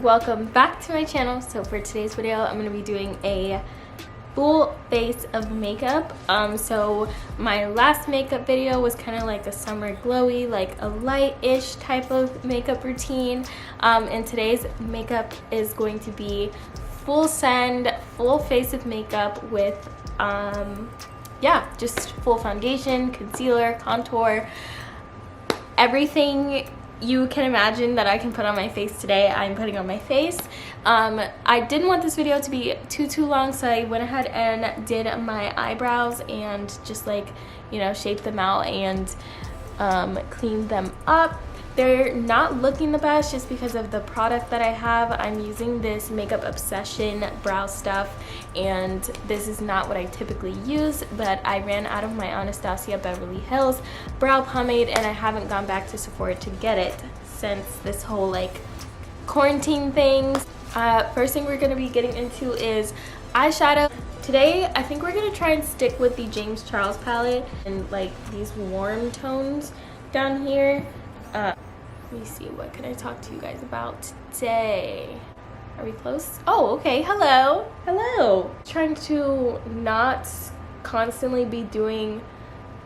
welcome back to my channel. So for today's video I'm going to be doing a full face of makeup. So my last makeup video was kind of like a summer glowy, like a light-ish type of makeup routine, and today's makeup is going to be full send, full face of makeup with yeah, just full foundation, concealer, contour, everything you can imagine that I can put on my face today, I'm putting on my face. I didn't want this video to be too long, so I went ahead and did my eyebrows and just like, you know, shaped them out and cleaned them up. They're not looking the best just because of the product that I have. I'm using this Makeup Obsession brow stuff, and this is not what I typically use, but I ran out of my Anastasia Beverly Hills brow pomade and I haven't gone back to Sephora to get it since this whole like quarantine thing. First thing we're going to be getting into is eyeshadow. Today I think we're going to try and stick with the James Charles palette and like these warm tones down here. Let me see, what can I talk to you guys about today? Are we close? Oh, okay. Hello. Hello. Trying to not constantly be doing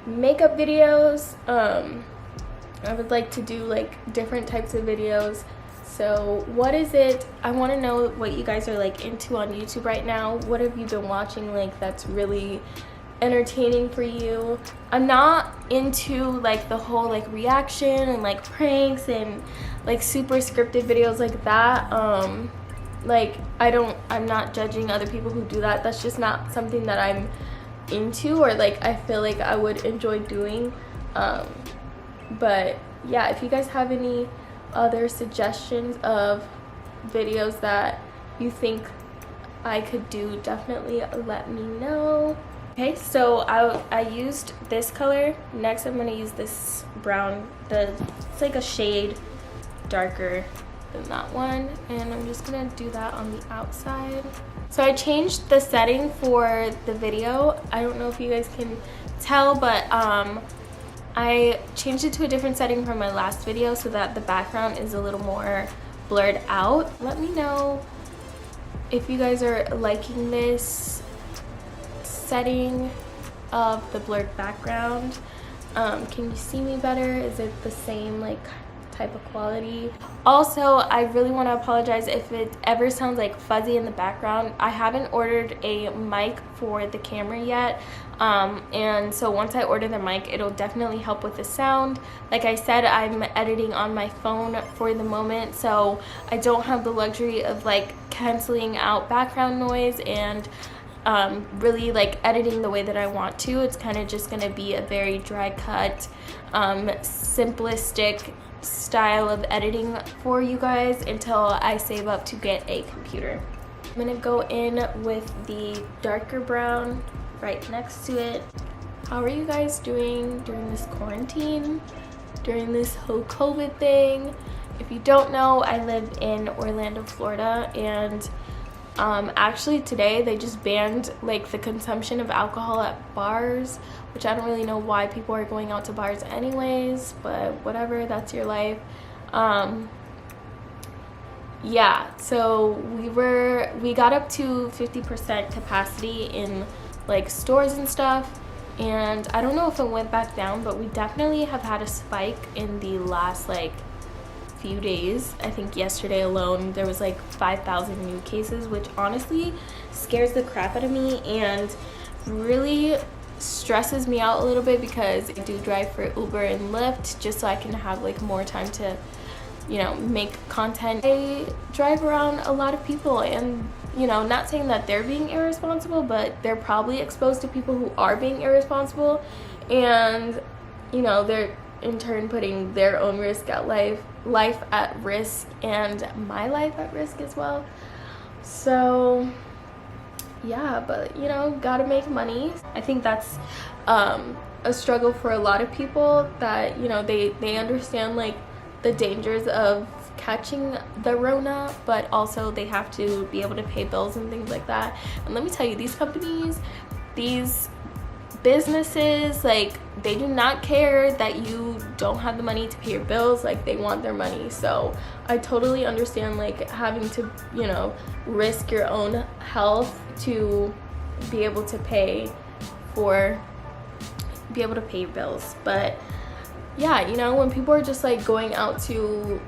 makeup videos. I would like to do like different types of videos. So what is it? I want to know what you guys are like into on YouTube right now. What have you been watching like that's really entertaining for you? I'm not into like the whole like reaction and like pranks and like super scripted videos like that. Like I'm not judging other people who do that. That's just not something that I'm into or like I feel like I would enjoy doing. But yeah, if you guys have any other suggestions of videos that you think I could do, definitely let me know. Okay, so I used this color. Next I'm going to use this brown. It's like a shade darker than that one, and I'm just going to do that on the outside. So I changed the setting for the video. I don't know if you guys can tell, but I changed it to a different setting from my last video so that the background is a little more blurred out. Let me know if you guys are liking this setting of the blurred background. Can you see me better? Is it the same like type of quality? Also, I really want to apologize if it ever sounds like fuzzy in the background. I haven't ordered a mic for the camera yet, and so once I order the mic, it'll definitely help with the sound. Like I said, I'm editing on my phone for the moment, so I don't have the luxury of like canceling out background noise and really like editing the way that I want to. It's kind of just going to be a very dry cut, simplistic style of editing for you guys until I save up to get a computer. I'm going to go in with the darker brown right next to it. How are you guys doing during this quarantine, during this whole COVID thing? If you don't know, I live in Orlando, Florida, and actually today they just banned like the consumption of alcohol at bars, which I don't really know why people are going out to bars anyways, but whatever, that's your life. Yeah, so we got up to 50% capacity in like stores and stuff, and I don't know if it went back down, but we definitely have had a spike in the last like few days. I think yesterday alone there was like 5,000 new cases, which honestly scares the crap out of me and really stresses me out a little bit because I do drive for Uber and Lyft just so I can have like more time to, you know, make content. I drive around a lot of people, and you know, not saying that they're being irresponsible, but they're probably exposed to people who are being irresponsible, and you know, they're in turn putting their own life at risk and my life at risk as well. So yeah, but you know, gotta make money. I think that's a struggle for a lot of people, that you know, they understand like the dangers of catching the Rona, but also they have to be able to pay bills and things like that. And let me tell you, these companies, these businesses, like, they do not care that you don't have the money to pay your bills. Like, they want their money. So I totally understand, like, having to, you know, risk your own health to be able to pay your bills. But yeah, you know, when people are just like going out to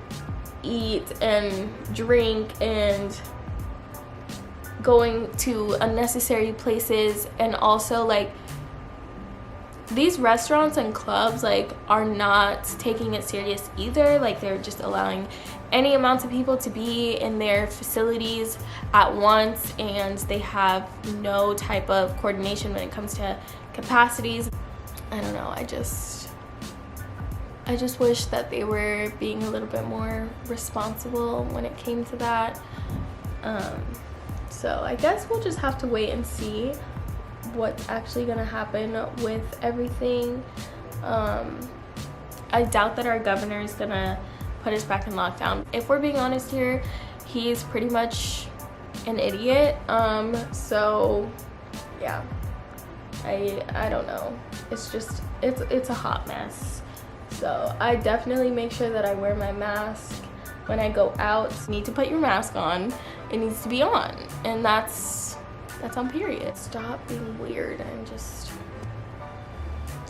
eat and drink and going to unnecessary places, and also like these restaurants and clubs like are not taking it serious either. Like, they're just allowing any amounts of people to be in their facilities at once, and they have no type of coordination when it comes to capacities. I don't know, I just wish that they were being a little bit more responsible when it came to that. So I guess we'll just have to wait and see what's actually gonna happen with everything. I doubt that our governor is gonna put us back in lockdown. If we're being honest here, he's pretty much an idiot. So yeah, I don't know. It's just, it's a hot mess. So I definitely make sure that I wear my mask when I go out. You need to put your mask on. It needs to be on, and that's on period. Stop being weird and just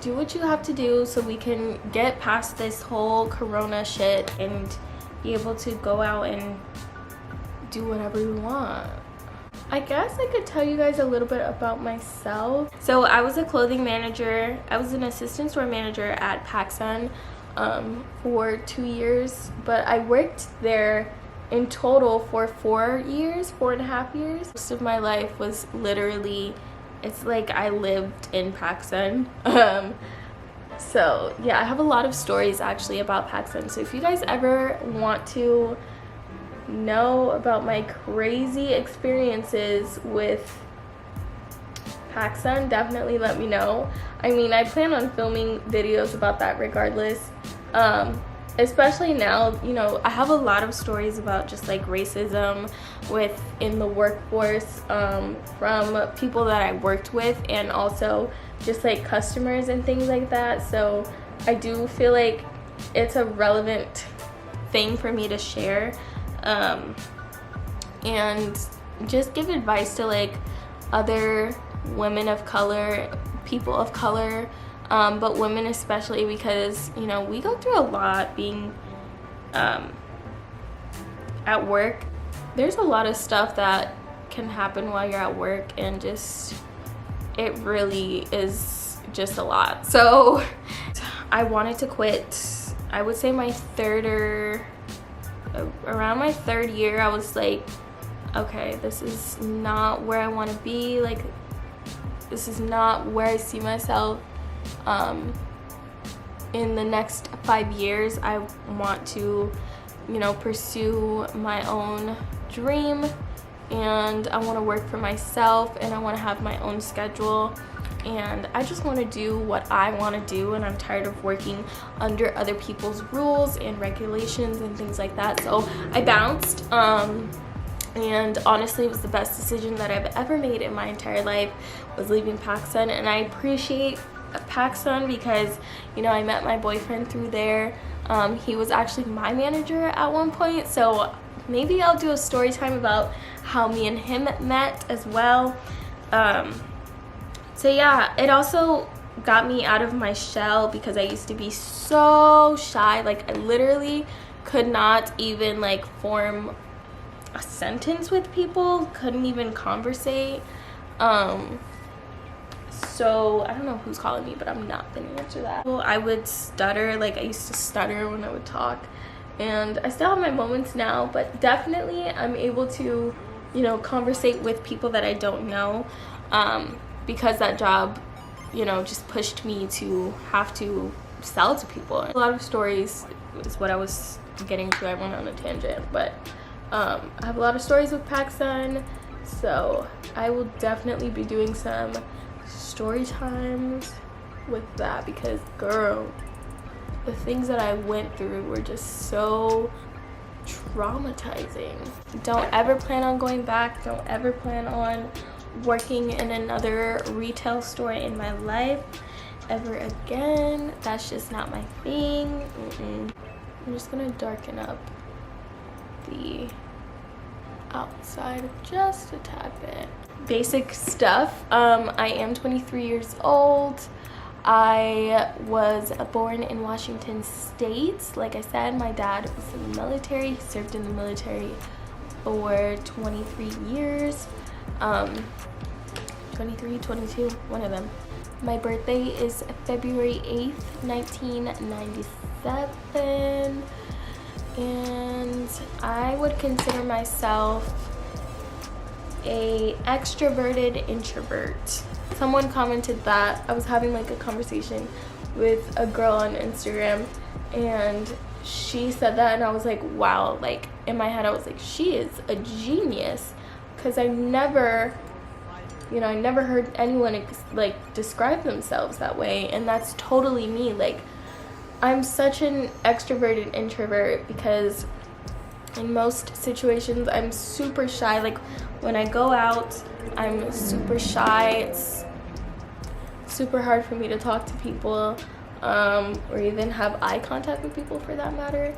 do what you have to do so we can get past this whole corona shit and be able to go out and do whatever we want. I guess I could tell you guys a little bit about myself. So I was a clothing manager. I was an assistant store manager at Pacsun for 2 years, but I worked there in total for 4.5 years. Most of my life was literally, it's like I lived in Pacsun. So yeah, I have a lot of stories actually about Pacsun. So if you guys ever want to know about my crazy experiences with Pacsun, definitely let me know. I mean, I plan on filming videos about that regardless. Especially now, you know, I have a lot of stories about just like racism within the workforce, from people that I worked with, and also just like customers and things like that. So I do feel like it's a relevant thing for me to share, and just give advice to like other women of color, people of color, but women especially, because, you know, we go through a lot being at work. There's a lot of stuff that can happen while you're at work, and just, it really is just a lot. So I wanted to quit, I would say around my third year. I was like, okay, this is not where I want to be. Like, this is not where I see myself in the next 5 years. I want to, you know, pursue my own dream, and I want to work for myself, and I want to have my own schedule, and I just want to do what I want to do, and I'm tired of working under other people's rules and regulations and things like that. So I bounced, and honestly, it was the best decision that I've ever made in my entire life, was leaving Pacsun. And I appreciate Pacsun because, you know, I met my boyfriend through there. He was actually my manager at one point, so maybe I'll do a story time about how me and him met as well. So yeah, it also got me out of my shell, because I used to be so shy. Like, I literally could not even like form a sentence with people, couldn't even conversate. So I don't know who's calling me, but I'm not gonna answer that. Well, I would stutter. Like, I used to stutter when I would talk, and I still have my moments now, but definitely I'm able to, you know, conversate with people that I don't know, because that job, you know, just pushed me to have to sell to people. A lot of stories is what I was getting to. I went on a tangent, but I have a lot of stories with Pacsun, so I will definitely be doing some story times with that, because girl, the things that I went through were just so traumatizing. Don't ever plan on going back. Don't ever plan on working in another retail store in my life ever again. That's just not my thing. I'm just gonna darken up the outside just a tad bit. Basic stuff. I am 23 years old. I was born in Washington State. Like I said, my dad was in the military. He served in the military for 23 years. 23, 22, one of them. My birthday is February 8th, 1997. And I would consider myself a extroverted introvert. Someone commented that. I was having like a conversation with a girl on Instagram and she said that, and I was like, wow, like in my head I was like, she is a genius, because I never heard anyone like describe themselves that way, and that's totally me. Like, I'm such an extroverted introvert because in most situations I'm super shy. Like when I go out, I'm super shy. It's super hard for me to talk to people, or even have eye contact with people for that matter.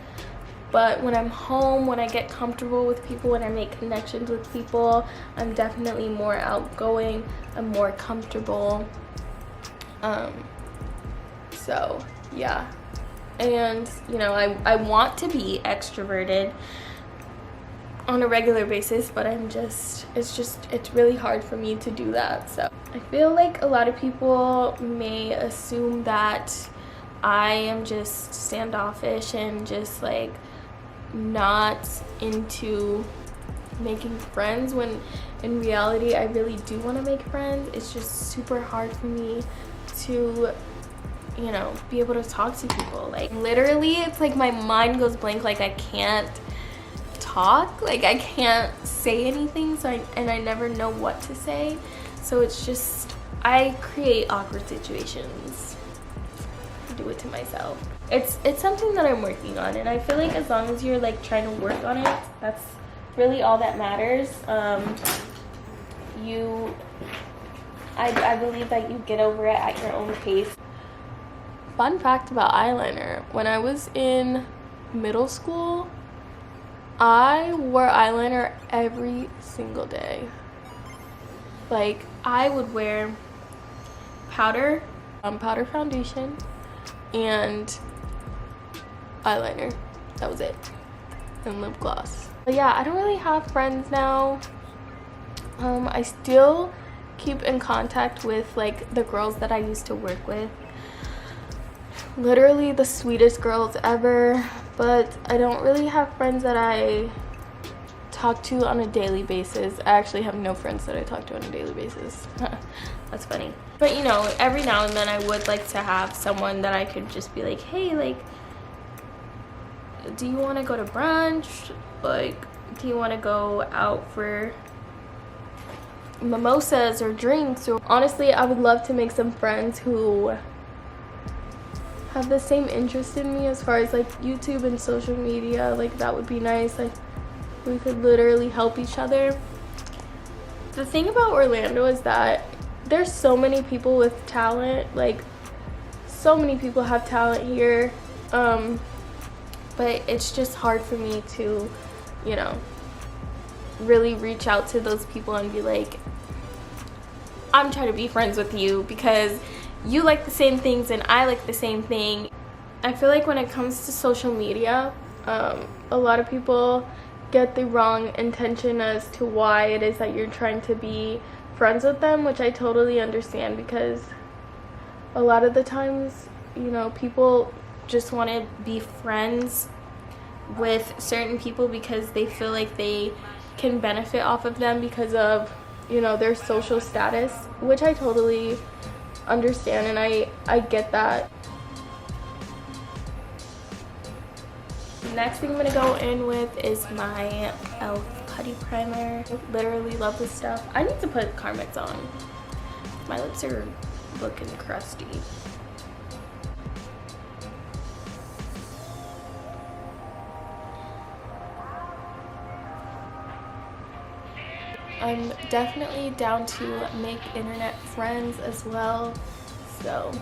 But when I'm home, when I get comfortable with people, when I make connections with people, I'm definitely more outgoing. I'm more comfortable. So yeah. And you know, I want to be extroverted on a regular basis, but it's really hard for me to do that. So I feel like a lot of people may assume that I am just standoffish and just like not into making friends, when in reality I really do want to make friends. It's just super hard for me to, you know, be able to talk to people. Like literally it's like my mind goes blank. Like I can't talk, like I can't say anything, and I never know what to say. So it's just, I create awkward situations. I do it to myself. It's something that I'm working on, and I feel like as long as you're like trying to work on it, that's really all that matters. I believe that you get over it at your own pace. Fun fact about eyeliner: when I was in middle school, I wore eyeliner every single day. Like I would wear powder foundation, and eyeliner. That was it. And lip gloss. But yeah, I don't really have friends now. I still keep in contact with like the girls that I used to work with. Literally the sweetest girls ever, but I don't really have friends that I talk to on a daily basis. I actually have no friends that I talk to on a daily basis. That's funny. But you know, every now and then I would like to have someone that I could just be like, hey, like, do you want to go to brunch? Like, do you want to go out for mimosas or drinks? Or honestly, I would love to make some friends who have the same interest in me as far as like YouTube and social media. Like that would be nice. Like we could literally help each other. The thing about Orlando is that there's so many people with talent. Like so many people have talent here, but it's just hard for me to, you know, really reach out to those people and be like, I'm trying to be friends with you because you like the same things and I like the same thing. I feel like when it comes to social media, a lot of people get the wrong intention as to why it is that you're trying to be friends with them, which I totally understand, because a lot of the times, you know, people just want to be friends with certain people because they feel like they can benefit off of them because of, you know, their social status, which I totally understand, and I get that. Next thing I'm gonna go in with is my e.l.f. putty primer. I literally love this stuff. I need to put Carmex on. My lips are looking crusty. I'm definitely down to make internet friends as well. So,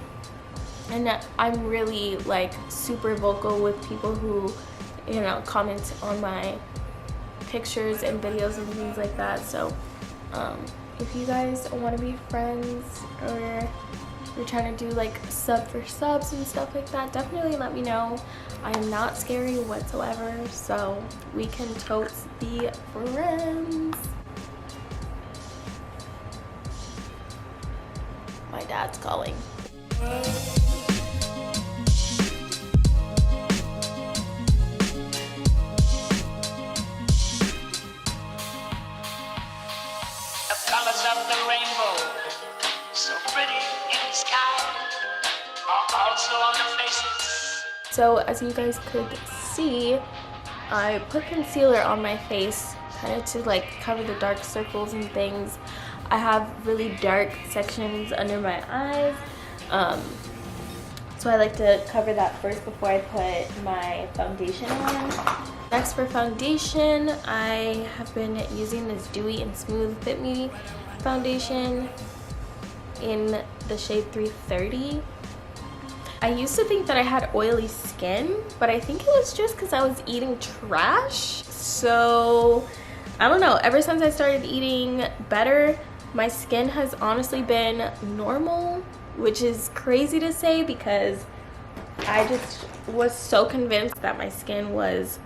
and I'm really like super vocal with people who, you know, comment on my pictures and videos and things like that. So if you guys want to be friends, or you're trying to do like sub for subs and stuff like that, definitely let me know. I am not scary whatsoever, so we can totes be friends. My dad's calling. Colors of the rainbow, so pretty in the sky, are also on the faces. So as you guys could see, I put concealer on my face kind of to like cover the dark circles and things. I have really dark sections under my eyes, so I like to cover that first before I put my foundation on. Next, for foundation, I have been using this Dewy and Smooth Fit Me foundation in the shade 330. I used to think that I had oily skin, but I think it was just because I was eating trash. So I don't know, ever since I started eating better, my skin has honestly been normal, which is crazy to say because I just was so convinced that my skin was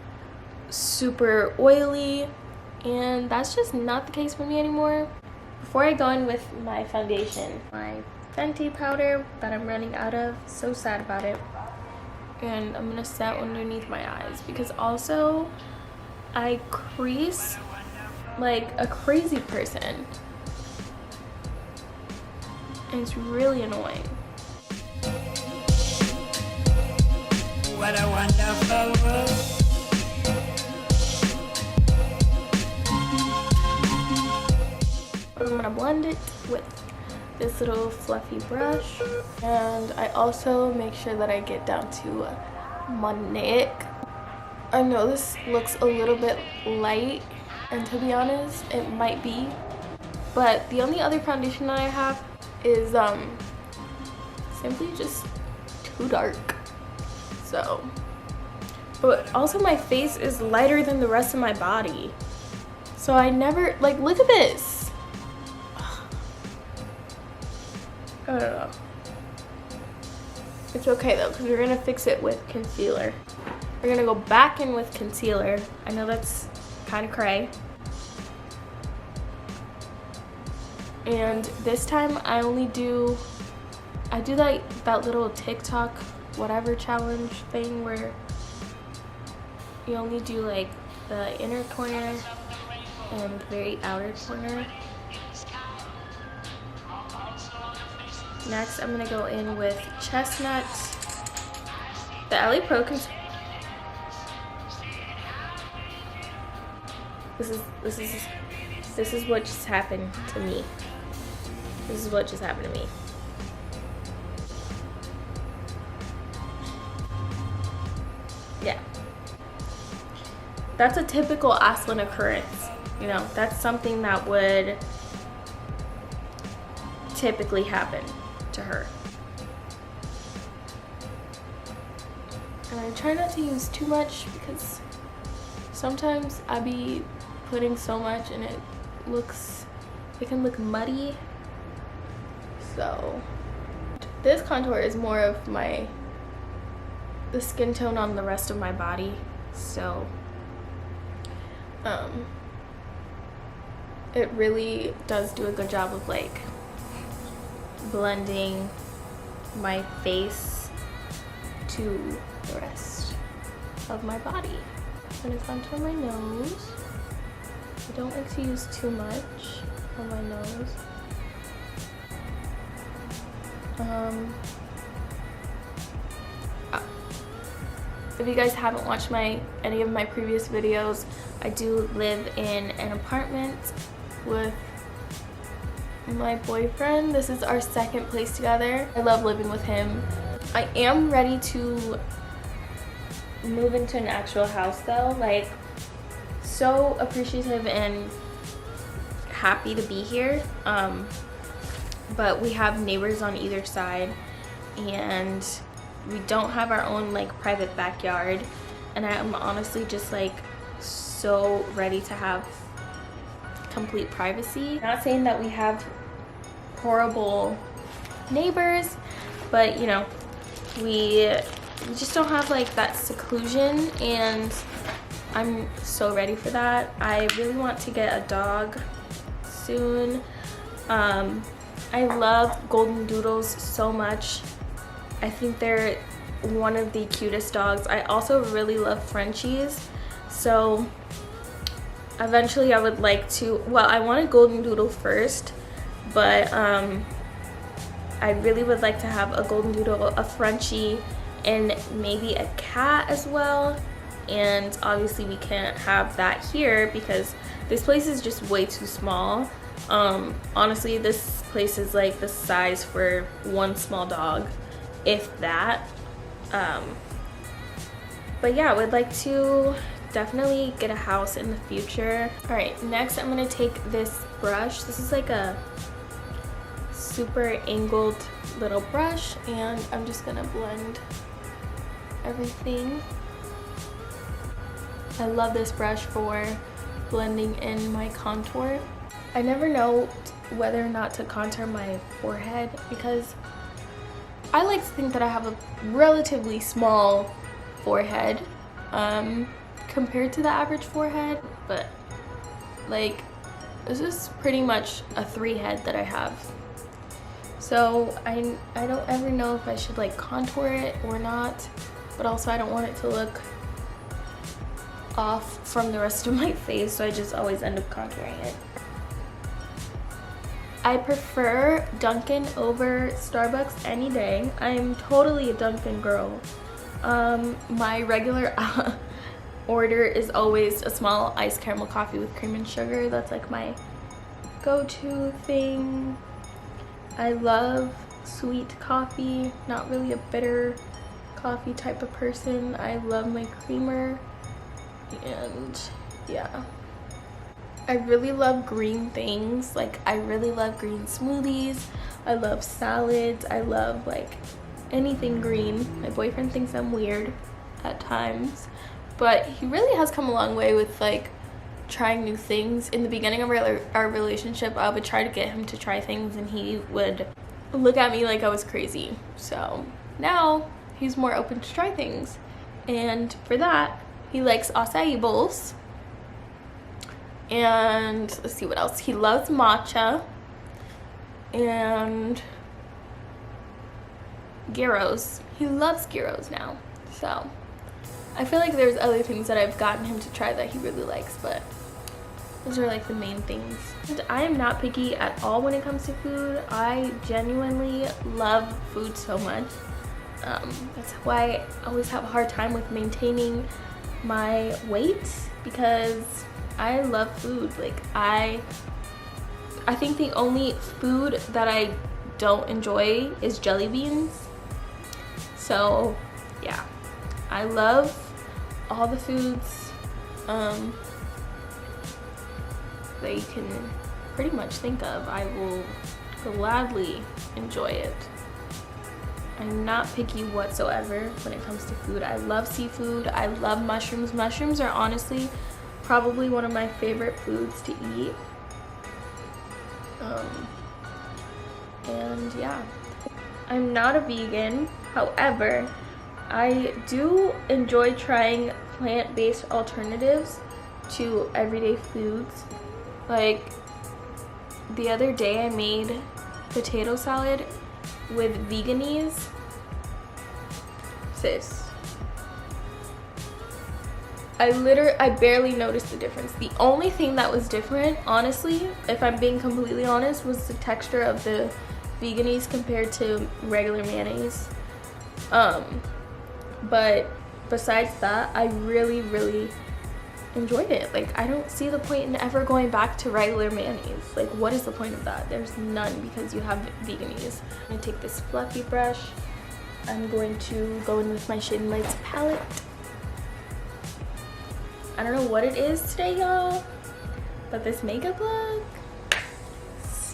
super oily, and that's just not the case for me anymore. Before I go in with my foundation, my Fenty powder that I'm running out of, so sad about it, and I'm gonna set underneath my eyes because also I crease like a crazy person, and it's really annoying. What a wonderful world. I'm gonna blend it with this little fluffy brush, and I also make sure that I get down to my neck. I know this looks a little bit light, and to be honest, it might be, but the only other foundation that I have is simply just too dark. So, but also my face is lighter than the rest of my body, so I never, like, look at this. I don't know. It's okay though, because we're gonna fix it with concealer. We're gonna go back in with concealer. I know that's kind of cray. And this time I do that little TikTok whatever challenge thing where you only do like the inner corner and the very outer corner. Next, I'm gonna go in with Chestnut. The LA Pro This is what just happened to me. This is what just happened to me. Yeah. That's a typical Aslan occurrence. You know, that's something that would typically happen to her. And I try not to use too much because sometimes I be putting so much and it can look muddy. So this contour is more of the skin tone on the rest of my body. So it really does do a good job of like blending my face to the rest of my body. I'm gonna contour my nose. I don't like to use too much on my nose. If you guys haven't watched any of my previous videos, I do live in an apartment with my boyfriend. This is our second place together. I love living with him. I am ready to move into an actual house though. Like, so appreciative and happy to be here. But we have neighbors on either side, and we don't have our own like private backyard, and I'm honestly just like so ready to have complete privacy. Not saying that we have horrible neighbors, but you know, we just don't have like that seclusion, and I'm so ready for that. I really want to get a dog soon. I love golden doodles so much. I think they're one of the cutest dogs. I also really love Frenchies, so eventually I would like to, well, I want a golden doodle first, but I really would like to have a golden doodle, a Frenchie, and maybe a cat as well. And obviously we can't have that here because this place is just way too small. Honestly, this place is like the size for one small dog, if that. But yeah, I would like to definitely get a house in the future. All right, next I'm gonna take this brush. This is like a super angled little brush, and I'm just gonna blend everything. I love this brush for blending in my contour. I never know whether or not to contour my forehead because I like to think that I have a relatively small forehead compared to the average forehead, but like this is pretty much a 3 head that I have. So I don't ever know if I should like contour it or not, but also I don't want it to look off from the rest of my face, so I just always end up contouring it. I prefer Dunkin over Starbucks any day. I'm totally a Dunkin girl. My regular order is always a small iced caramel coffee with cream and sugar. That's like my go-to thing. I love sweet coffee, not really a bitter coffee type of person. I love my creamer, and yeah. I really love green things. Like I really love green smoothies. I love salads. I love like anything green. My boyfriend thinks I'm weird at times, but he really has come a long way with like trying new things. In the beginning of our relationship, I would try to get him to try things and he would look at me like I was crazy. So now he's more open to try things, and for that he likes acai bowls. And let's see what else. He loves matcha and gyros. He loves gyros now. So I feel like there's other things that I've gotten him to try that he really likes, but those are like the main things. And I am not picky at all when it comes to food. I genuinely love food so much. That's why I always have a hard time with maintaining my weight, because I love food. Like I think the only food that I don't enjoy is jelly beans. So yeah, I love all the foods that you can pretty much think of. I will gladly enjoy it. I'm not picky whatsoever when it comes to food. I love seafood. I love mushrooms. Mushrooms are honestly probably one of my favorite foods to eat. And yeah, I'm not a vegan. However, I do enjoy trying plant-based alternatives to everyday foods. Like the other day I made potato salad with veganese. Sis, I barely noticed the difference. The only thing that was different, honestly, if I'm being completely honest, was the texture of the veganese compared to regular mayonnaise. But besides that, I really enjoyed it. Like I don't see the point in ever going back to regular mayonnaise. Like what is the point of that? There's none, because you have veganese. I'm gonna take this fluffy brush. I'm going to go in with my Shade and Lights palette. I don't know what it is today, y'all, but this makeup look,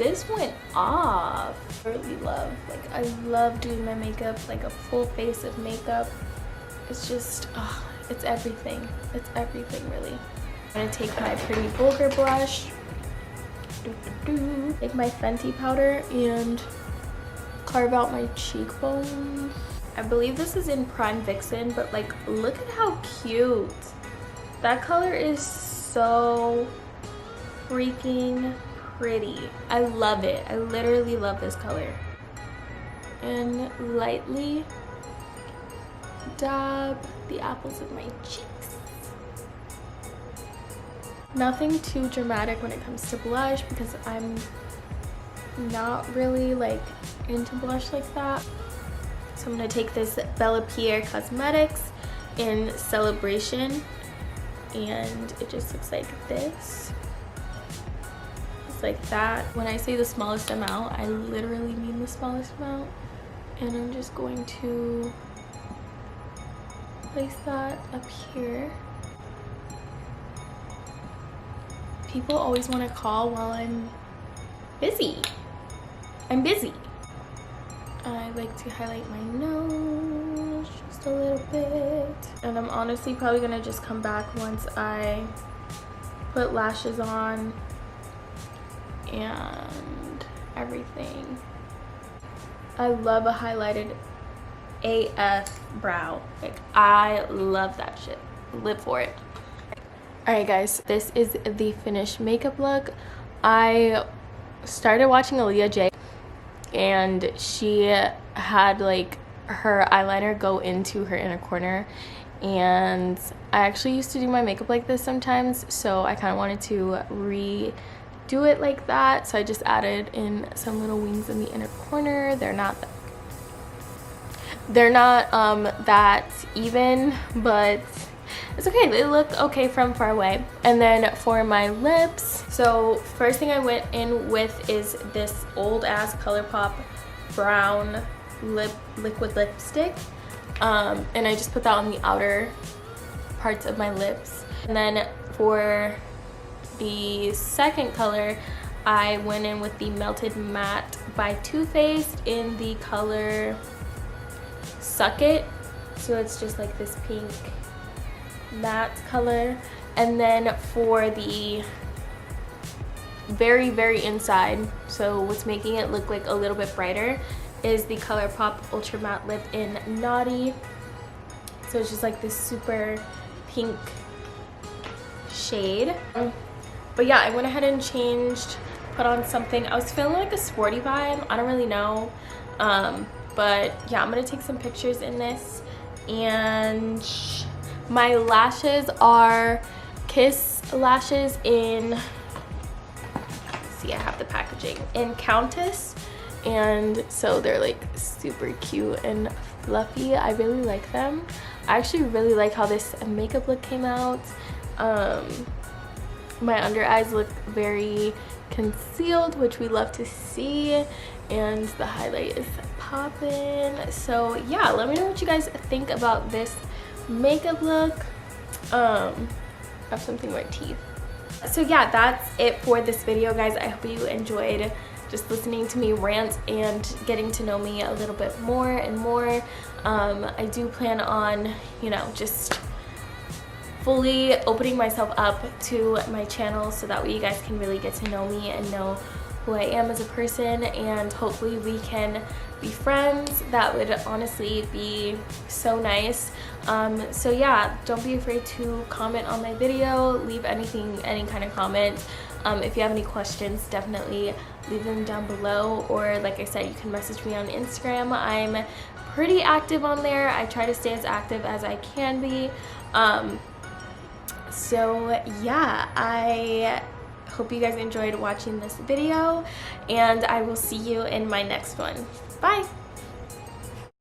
sis went off. I really love, like, I love doing my makeup, like a full face of makeup. It's just, it's everything. It's everything, really. I'm gonna take my pretty Bulgar brush, take my Fenty powder, and carve out my cheekbones. I believe this is in Prime Vixen, but like, look at how cute. That color is so freaking pretty. I love it. I literally love this color. And lightly dab the apples of my cheeks. Nothing too dramatic when it comes to blush because I'm not really like into blush like that. So I'm gonna take this Bella Pierre Cosmetics in Celebration, and it just looks like this. It's like that. When I say the smallest amount, I literally mean the smallest amount. And I'm just going to place that up here. People always want to call while I'm busy. I'm busy. I like to highlight my nose just a little bit. And I'm honestly probably gonna just come back once I put lashes on and everything. I love a highlighted AF brow. Like, I love that shit. Live for it. Alright guys, this is the finished makeup look. I started watching Aaliyah J, and she had like her eyeliner go into her inner corner, and I actually used to do my makeup like this sometimes, so I kind of wanted to redo it like that. So I just added in some little wings in the inner corner. They're not that even, but it's okay. They look okay from far away. And then for my lips, so first thing I went in with is this old ass ColourPop brown liquid lipstick, and I just put that on the outer parts of my lips. And then for the second color, I went in with the Melted Matte by Too Faced in the color Suck It. So it's just like this pink matte color. And then for the very inside, so what's making it look like a little bit brighter, is the ColourPop Ultra Matte Lip in Naughty. So it's just like this super pink shade. But yeah, I went ahead and changed, put on something. I was feeling like a sporty vibe. I don't really know. But yeah, I'm gonna take some pictures in this. And my lashes are Kiss lashes in, see, I have the packaging, in Countess. And so they're like super cute and fluffy. I really like them. I actually really like how this makeup look came out. My under eyes look very concealed, which we love to see, and the highlight is popping. So yeah, let me know what you guys think about this makeup look. I have something in my teeth. So yeah, that's it for this video, guys. I hope you enjoyed just listening to me rant and getting to know me a little bit more and more. I do plan on, you know, just fully opening myself up to my channel so that way you guys can really get to know me and know who I am as a person, and hopefully we can be friends. That would honestly be so nice. So yeah, don't be afraid to comment on my video, leave any kind of comment. If you have any questions, definitely leave them down below, or like I said, you can message me on Instagram. I'm pretty active on there. I try to stay as active as I can be. So yeah, I hope you guys enjoyed watching this video, and I will see you in my next one. Bye!